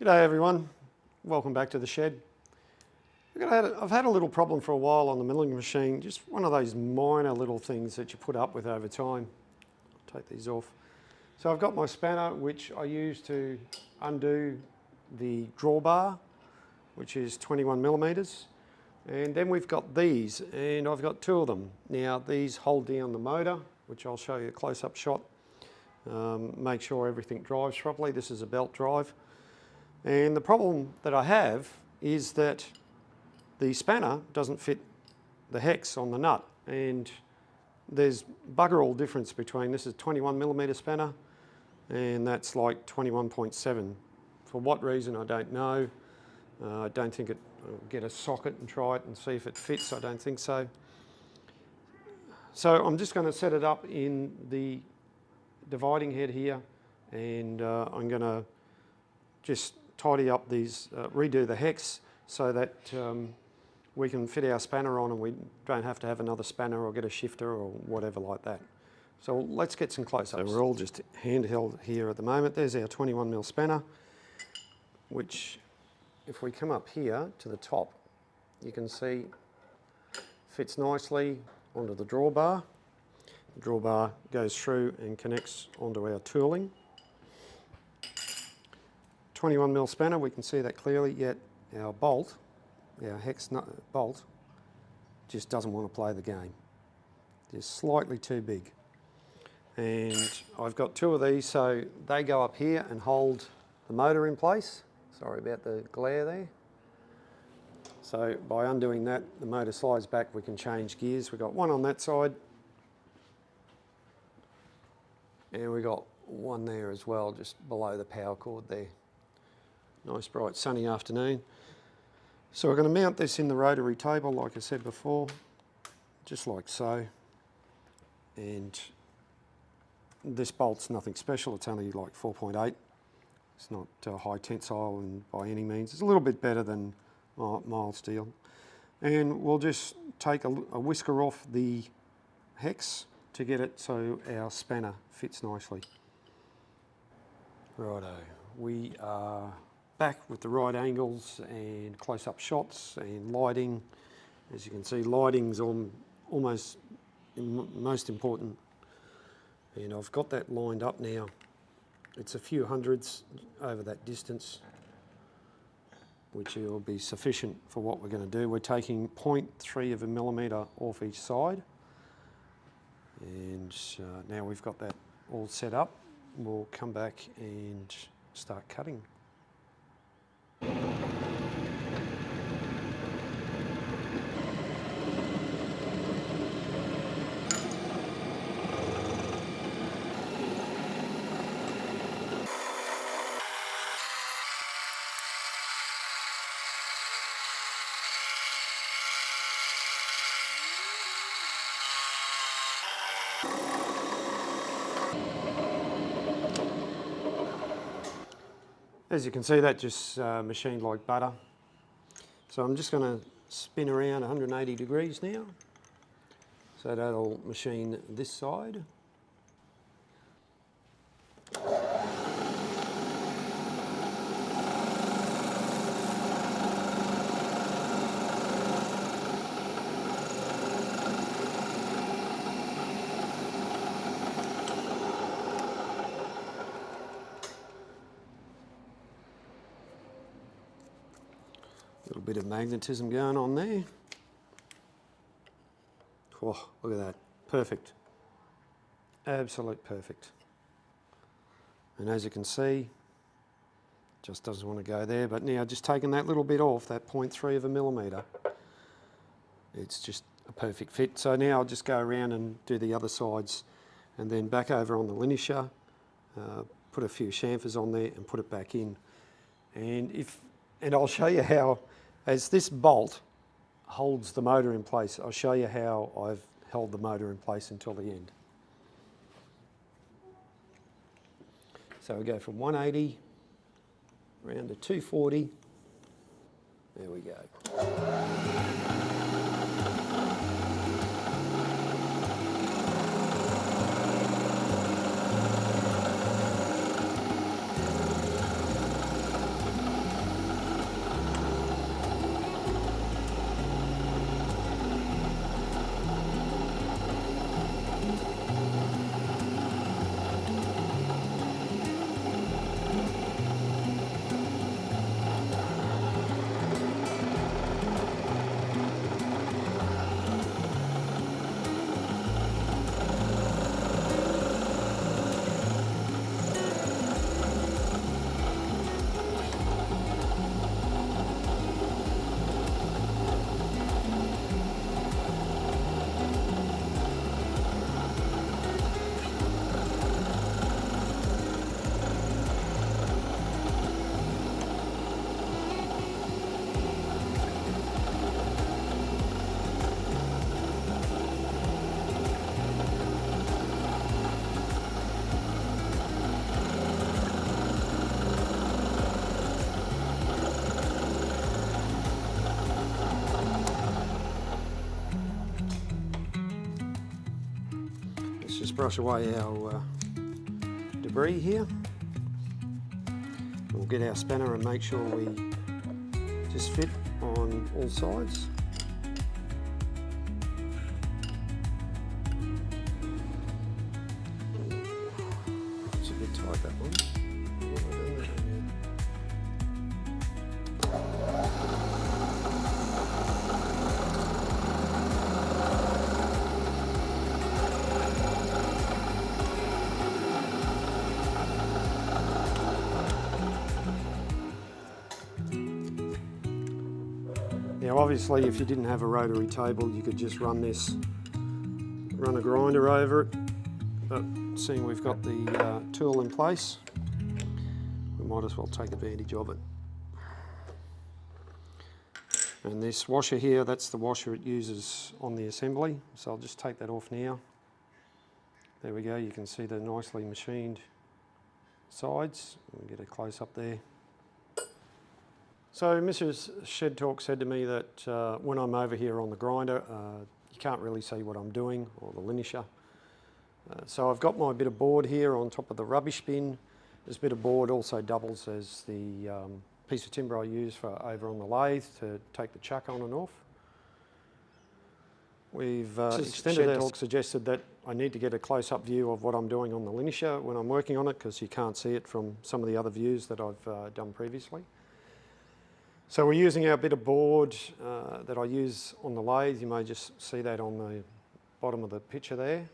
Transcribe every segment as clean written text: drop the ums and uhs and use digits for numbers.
G'day everyone, welcome back to the shed. I've had a little problem for a while on the milling machine, just one of those minor little things that you put up with over time. I'll take these off. So I've got my spanner which I use to undo the drawbar, which is 21 millimeters. And then we've got these, and I've got two of them. Now these hold down the motor, which I'll show you a close-up shot. Make sure everything drives properly. This is a belt drive. And the problem that I have is that the spanner doesn't fit the hex on the nut, and there's bugger all difference between this is 21 millimeter spanner and that's like 21.7. For what reason I don't know. I don't think I'll get a socket and try it and see if it fits. I don't think so. So I'm just going to set it up in the dividing head here, and I'm going to just tidy up these, redo the hex so that we can fit our spanner on and we don't have to have another spanner or get a shifter or whatever like that. So let's get some close-ups. So we're all just handheld here at the moment. There's our 21mm spanner, which if we come up here to the top, you can see fits nicely onto the drawbar. The drawbar goes through and connects onto our tooling. 21mm spanner, we can see that clearly, yet our bolt, our hex bolt, just doesn't want to play the game. Just slightly too big. And I've got two of these, so they go up here and hold the motor in place. Sorry about the glare there. So by undoing that, the motor slides back, we can change gears. We've got one on that side, and we've got one there as well, just below the power cord there. Nice bright sunny afternoon. So we're going to mount this in the rotary table like I said before, just like so. And this bolt's nothing special, it's only like 4.8. It's not high tensile and by any means. It's a little bit better than mild steel. And we'll just take a whisker off the hex to get it so our spanner fits nicely. Righto, we are back with the right angles and close-up shots and lighting. As you can see, lighting's almost most important. And I've got that lined up now. It's a few hundreds over that distance, which will be sufficient for what we're going to do. We're taking 0.3 of a millimetre off each side. And now we've got that all set up, we'll come back and start cutting. As you can see, that just machined like butter. So I'm just going to spin around 180 degrees now. So that'll machine this side. Little bit of magnetism going on there. Oh, look at that, perfect. Absolute perfect. And as you can see, just doesn't want to go there, but now just taking that little bit off, that 0.3 of a millimetre, it's just a perfect fit. So now I'll just go around and do the other sides and then back over on the linisher, put a few chamfers on there and put it back in. And I'll show you how, as this bolt holds the motor in place, I'll show you how I've held the motor in place until the end. So we go from 180 around to 240. There we go. just brush away our debris here. We'll get our spanner and make sure we just fit on all sides. It's a bit tight, that one. Now obviously if you didn't have a rotary table you could just run a grinder over it, but seeing we've got the tool in place, we might as well take advantage of it. And this washer here, that's the washer it uses on the assembly, so I'll just take that off now. There we go, you can see the nicely machined sides. We'll get a close up there. So Mrs. Shed Talk said to me that when I'm over here on the grinder, you can't really see what I'm doing, or the linisher. So I've got my bit of board here on top of the rubbish bin. This bit of board also doubles as the piece of timber I use for over on the lathe to take the chuck on and off. We've extended Shed Talk suggested that I need to get a close-up view of what I'm doing on the linisher when I'm working on it, because you can't see it from some of the other views that I've done previously. So we're using our bit of board that I use on the lathe. You may just see that on the bottom of the picture there,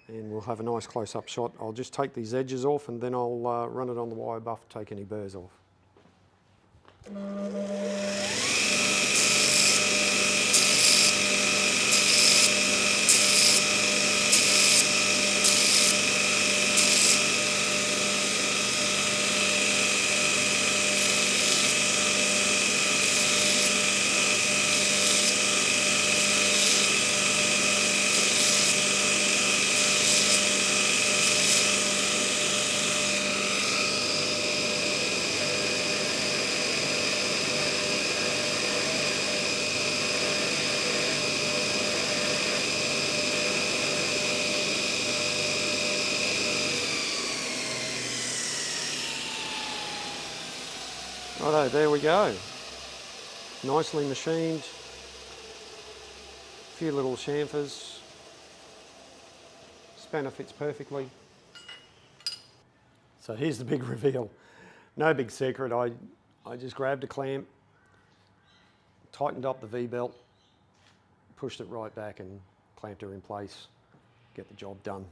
and we'll have a nice close-up shot. I'll just take these edges off and then I'll run it on the wire buff to take any burrs off. Righto, there we go. Nicely machined. A few little chamfers. Spanner fits perfectly. So here's the big reveal. No big secret, I just grabbed a clamp, tightened up the V-belt, pushed it right back and clamped her in place. Get the job done.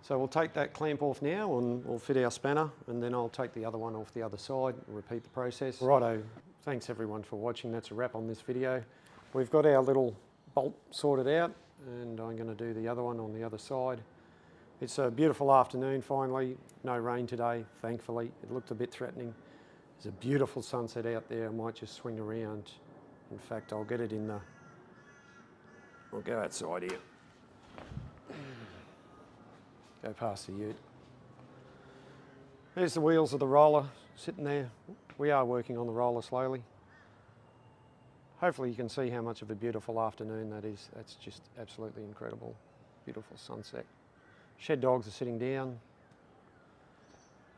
So we'll take that clamp off now and we'll fit our spanner, and then I'll take the other one off the other side and repeat the process. Righto, thanks everyone for watching. That's a wrap on this video. We've got our little bolt sorted out, and I'm going to do the other one on the other side. It's a beautiful afternoon finally, no rain today, thankfully. It looked a bit threatening. There's a beautiful sunset out there. I might just swing around. In fact, I'll get it in the, I'll go outside here. Go past the ute. There's the wheels of the roller sitting there. We are working on the roller slowly. Hopefully you can see how much of a beautiful afternoon that is. That's just absolutely incredible. Beautiful sunset. Shed dogs are sitting down.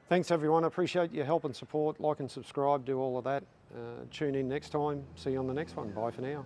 Thanks everyone, I appreciate your help and support. Like and subscribe, do all of that. Tune in next time. See you on the next one. Bye for now.